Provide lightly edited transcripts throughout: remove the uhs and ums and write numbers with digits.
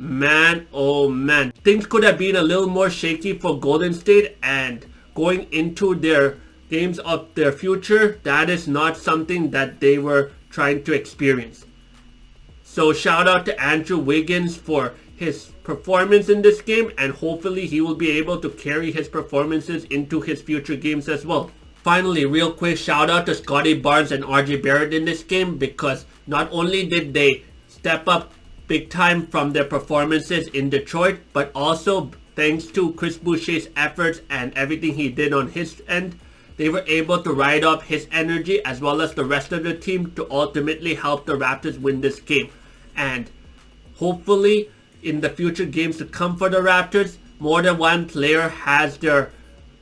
man, oh man, things could have been a little more shaky for Golden State, and going into their games of their future, that is not something that they were trying to experience. So shout out to Andrew Wiggins for his performance in this game, and hopefully he will be able to carry his performances into his future games as well. Finally, real quick shout out to Scotty Barnes and RJ Barrett in this game, because not only did they step up big time from their performances in Detroit, but also thanks to Chris Boucher's efforts and everything he did on his end, they were able to ride up his energy as well as the rest of the team to ultimately help the Raptors win this game. And hopefully in the future games to come for the Raptors, more than one player has their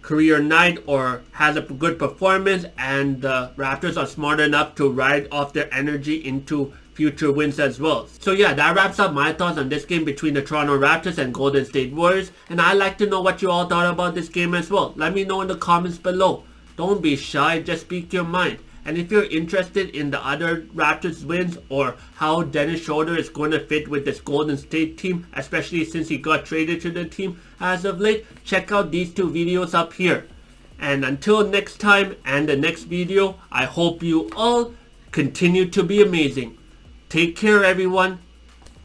career night or has a good performance, and the Raptors are smart enough to ride off their energy into future wins as well. So yeah, that wraps up my thoughts on this game between the Toronto Raptors and Golden State Warriors, and I'd like to know what you all thought about this game as well. Let me know in the comments below. Don't be shy, just speak your mind. And if you're interested in the other Raptors wins or how Dennis Schroeder is going to fit with this Golden State team, especially since he got traded to the team as of late, check out these two videos up here. And until next time and the next video, I hope you all continue to be amazing. Take care everyone.